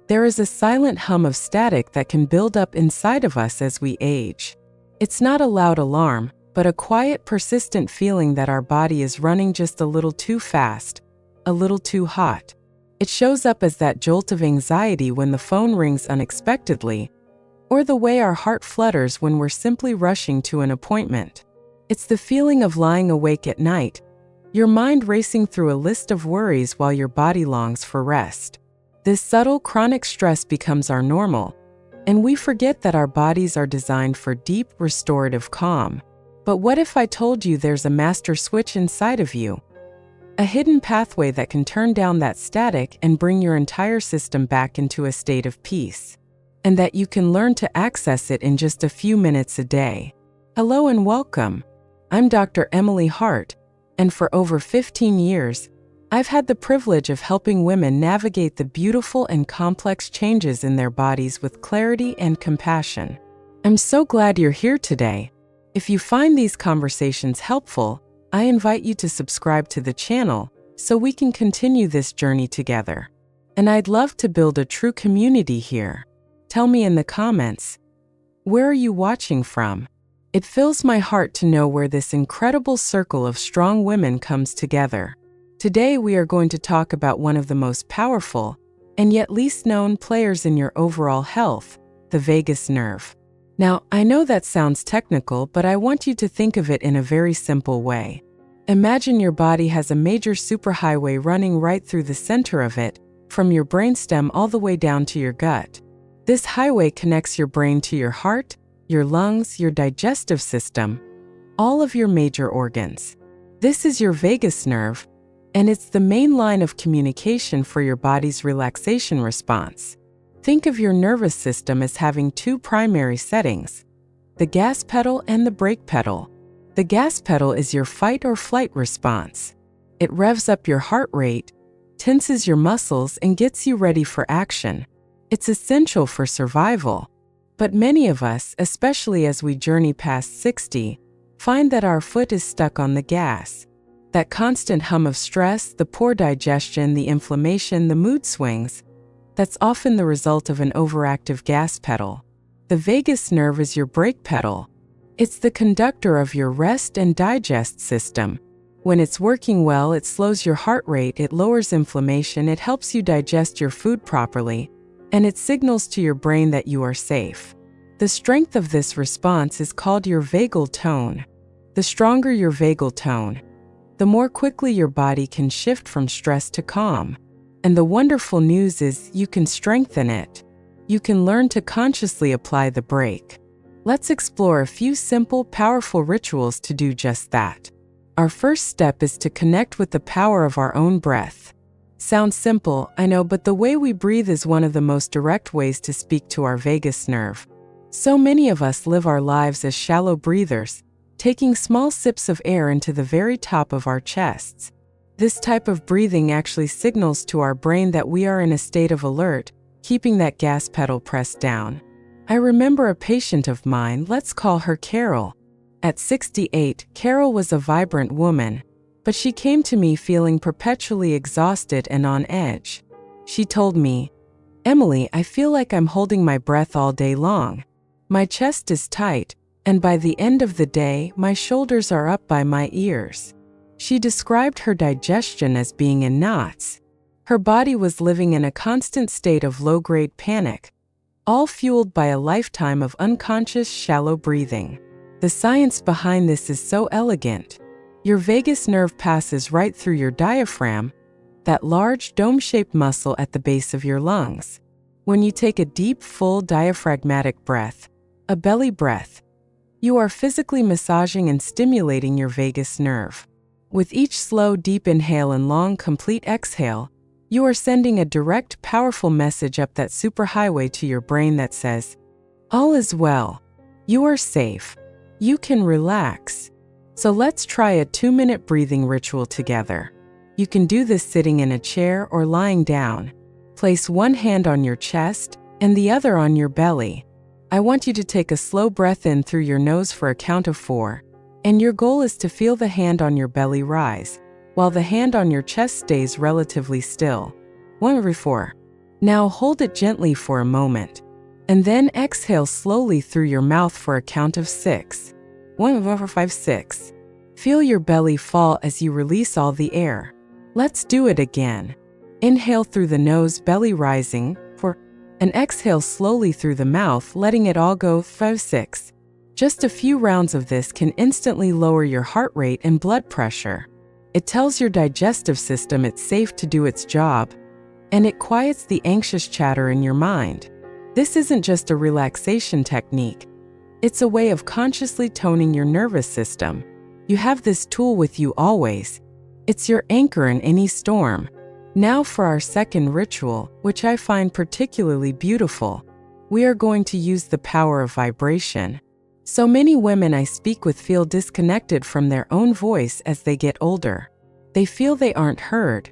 There is a silent hum of static that can build up inside of us as we age. It's not a loud alarm, but a quiet, persistent feeling that our body is running just a little too fast, a little too hot. It shows up as that jolt of anxiety when the phone rings unexpectedly, or the way our heart flutters when we're simply rushing to an appointment. It's the feeling of lying awake at night, your mind racing through a list of worries while your body longs for rest. This subtle, chronic stress becomes our normal, and we forget that our bodies are designed for deep, restorative calm. But what if I told you there's a master switch inside of you? A hidden pathway that can turn down that static and bring your entire system back into a state of peace. And that you can learn to access it in just a few minutes a day. Hello and welcome. I'm Dr. Emily Hart, and for over 15 years, I've had the privilege of helping women navigate the beautiful and complex changes in their bodies with clarity and compassion. I'm so glad you're here today. If you find these conversations helpful, I invite you to subscribe to the channel so we can continue this journey together. And I'd love to build a true community here. Tell me in the comments, where are you watching from? It fills my heart to know where this incredible circle of strong women comes together. Today we are going to talk about one of the most powerful and yet least known players in your overall health, the vagus nerve. Now, I know that sounds technical, but I want you to think of it in a very simple way. Imagine your body has a major superhighway running right through the center of it, from your brainstem all the way down to your gut. This highway connects your brain to your heart, your lungs, your digestive system, all of your major organs. This is your vagus nerve, and it's the main line of communication for your body's relaxation response. Think of your nervous system as having two primary settings, the gas pedal and the brake pedal. The gas pedal is your fight or flight response. It revs up your heart rate, tenses your muscles, and gets you ready for action. It's essential for survival. But many of us, especially as we journey past 60, find that our foot is stuck on the gas. That constant hum of stress, the poor digestion, the inflammation, the mood swings, that's often the result of an overactive gas pedal. The vagus nerve is your brake pedal. It's the conductor of your rest and digest system. When it's working well, it slows your heart rate, it lowers inflammation, it helps you digest your food properly, and it signals to your brain that you are safe. The strength of this response is called your vagal tone. The stronger your vagal tone, the more quickly your body can shift from stress to calm. And the wonderful news is you can strengthen it. You can learn to consciously apply the brake. Let's explore a few simple, powerful rituals to do just that. Our first step is to connect with the power of our own breath. Sounds simple, I know, but the way we breathe is one of the most direct ways to speak to our vagus nerve. So many of us live our lives as shallow breathers, taking small sips of air into the very top of our chests. This type of breathing actually signals to our brain that we are in a state of alert, keeping that gas pedal pressed down. I remember a patient of mine, let's call her Carol. At 68, Carol was a vibrant woman, but she came to me feeling perpetually exhausted and on edge. She told me, "Emily, I feel like I'm holding my breath all day long. My chest is tight, and by the end of the day, my shoulders are up by my ears." She described her digestion as being in knots. Her body was living in a constant state of low-grade panic, all fueled by a lifetime of unconscious, shallow breathing. The science behind this is so elegant. Your vagus nerve passes right through your diaphragm, that large dome-shaped muscle at the base of your lungs. When you take a deep, full diaphragmatic breath, a belly breath, you are physically massaging and stimulating your vagus nerve. With each slow, deep inhale and long, complete exhale, you are sending a direct, powerful message up that superhighway to your brain that says, "All is well. You are safe. You can relax." So let's try a 2-minute breathing ritual together. You can do this sitting in a chair or lying down. Place one hand on your chest and the other on your belly. I want you to take a slow breath in through your nose for a count of 4. And your goal is to feel the hand on your belly rise, while the hand on your chest stays relatively still. 1 4. Now hold it gently for a moment, and then exhale slowly through your mouth for a count of 6. 1, 4, 5, 6. Feel your belly fall as you release all the air. Let's do it again. Inhale through the nose, belly rising, 4, and exhale slowly through the mouth, letting it all go, 5, 6. Just a few rounds of this can instantly lower your heart rate and blood pressure. It tells your digestive system it's safe to do its job, and it quiets the anxious chatter in your mind. This isn't just a relaxation technique. It's a way of consciously toning your nervous system. You have this tool with you always. It's your anchor in any storm. Now for our second ritual, which I find particularly beautiful. We are going to use the power of vibration. So many women I speak with feel disconnected from their own voice as they get older. They feel they aren't heard,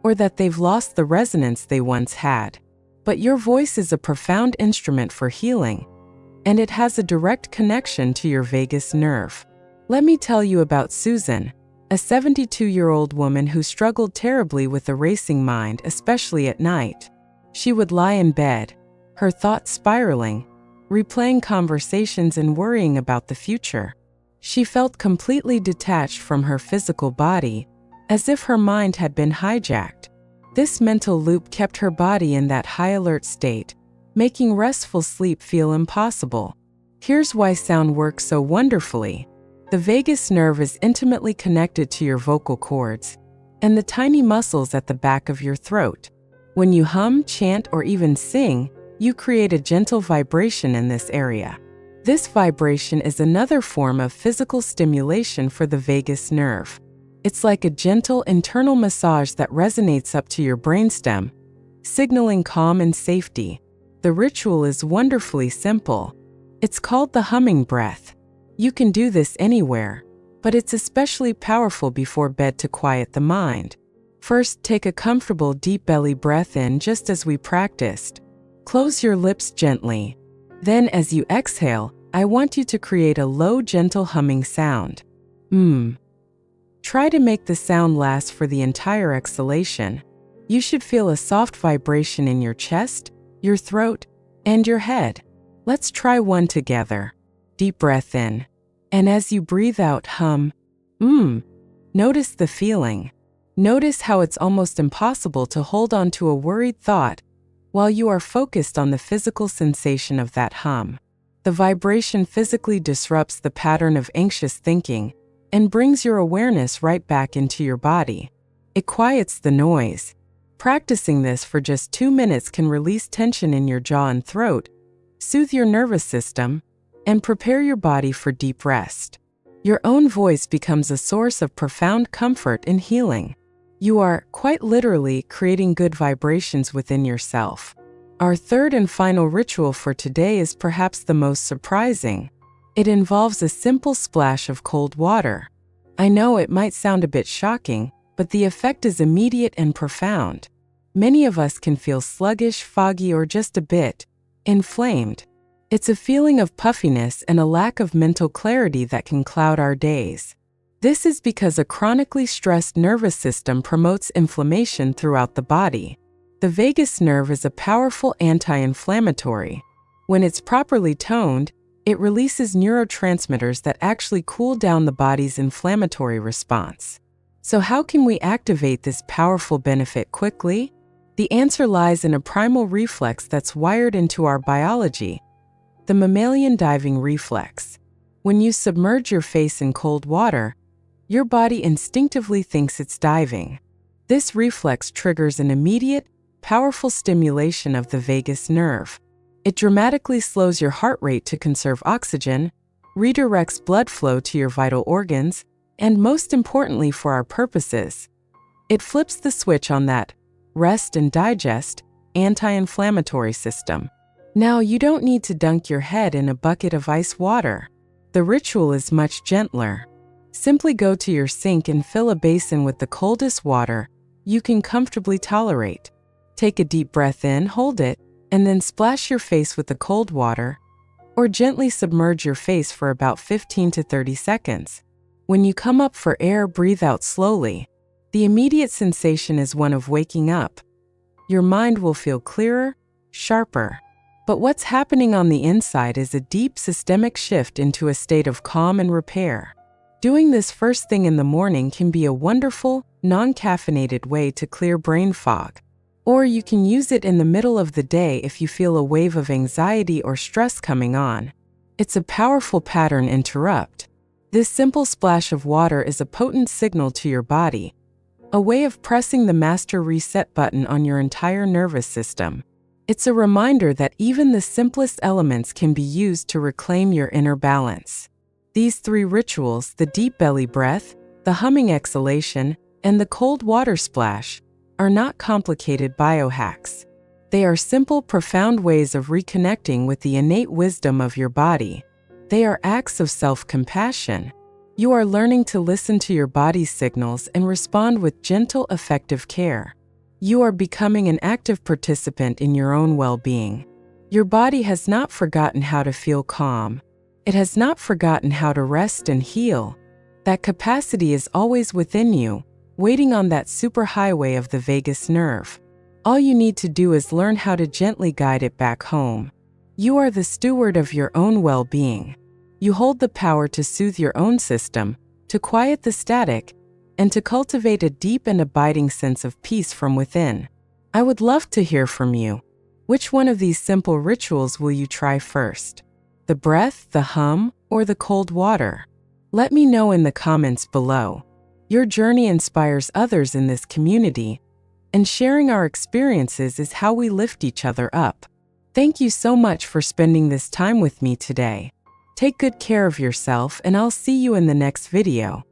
or that they've lost the resonance they once had. But your voice is a profound instrument for healing, and it has a direct connection to your vagus nerve. Let me tell you about Susan, a 72-year-old woman who struggled terribly with a racing mind, especially at night. She would lie in bed, her thoughts spiraling, replaying conversations and worrying about the future. She felt completely detached from her physical body, as if her mind had been hijacked. This mental loop kept her body in that high alert state, making restful sleep feel impossible. Here's why sound works so wonderfully. The vagus nerve is intimately connected to your vocal cords and the tiny muscles at the back of your throat. When you hum, chant, or even sing, you create a gentle vibration in this area. This vibration is another form of physical stimulation for the vagus nerve. It's like a gentle internal massage that resonates up to your brainstem, signaling calm and safety. The ritual is wonderfully simple. It's called the humming breath. You can do this anywhere, but it's especially powerful before bed to quiet the mind. First, take a comfortable deep belly breath in just as we practiced. Close your lips gently. Then as you exhale, I want you to create a low, gentle humming sound. Try to make the sound last for the entire exhalation. You should feel a soft vibration in your chest, your throat, and your head. Let's try one together. Deep breath in. And as you breathe out, hum. Notice the feeling. Notice how it's almost impossible to hold on to a worried thought while you are focused on the physical sensation of that hum. The vibration physically disrupts the pattern of anxious thinking and brings your awareness right back into your body. It quiets the noise. Practicing this for just 2 minutes can release tension in your jaw and throat, soothe your nervous system, and prepare your body for deep rest. Your own voice becomes a source of profound comfort and healing. You are, quite literally, creating good vibrations within yourself. Our third and final ritual for today is perhaps the most surprising. It involves a simple splash of cold water. I know it might sound a bit shocking, but the effect is immediate and profound. Many of us can feel sluggish, foggy, or just a bit inflamed. It's a feeling of puffiness and a lack of mental clarity that can cloud our days. This is because a chronically stressed nervous system promotes inflammation throughout the body. The vagus nerve is a powerful anti-inflammatory. When it's properly toned, it releases neurotransmitters that actually cool down the body's inflammatory response. So how can we activate this powerful benefit quickly? The answer lies in a primal reflex that's wired into our biology, the mammalian diving reflex. When you submerge your face in cold water, your body instinctively thinks it's diving. This reflex triggers an immediate, powerful stimulation of the vagus nerve. It dramatically slows your heart rate to conserve oxygen, redirects blood flow to your vital organs, and most importantly for our purposes, it flips the switch on that rest and digest anti-inflammatory system. Now, you don't need to dunk your head in a bucket of ice water. The ritual is much gentler. Simply go to your sink and fill a basin with the coldest water you can comfortably tolerate. Take a deep breath in, hold it, and then splash your face with the cold water, or gently submerge your face for about 15 to 30 seconds. When you come up for air, breathe out slowly. The immediate sensation is one of waking up. Your mind will feel clearer, sharper. But what's happening on the inside is a deep systemic shift into a state of calm and repair. Doing this first thing in the morning can be a wonderful, non-caffeinated way to clear brain fog. Or you can use it in the middle of the day if you feel a wave of anxiety or stress coming on. It's a powerful pattern interrupt. This simple splash of water is a potent signal to your body, a way of pressing the master reset button on your entire nervous system. It's a reminder that even the simplest elements can be used to reclaim your inner balance. These 3 rituals, the deep belly breath, the humming exhalation, and the cold water splash, are not complicated biohacks. They are simple, profound ways of reconnecting with the innate wisdom of your body. They are acts of self-compassion. You are learning to listen to your body's signals and respond with gentle, effective care. You are becoming an active participant in your own well-being. Your body has not forgotten how to feel calm. It has not forgotten how to rest and heal. That capacity is always within you, waiting on that superhighway of the vagus nerve. All you need to do is learn how to gently guide it back home. You are the steward of your own well-being. You hold the power to soothe your own system, to quiet the static, and to cultivate a deep and abiding sense of peace from within. I would love to hear from you. Which one of these simple rituals will you try first? The breath, the hum, or the cold water? Let me know in the comments below. Your journey inspires others in this community, and sharing our experiences is how we lift each other up. Thank you so much for spending this time with me today. Take good care of yourself, and I'll see you in the next video.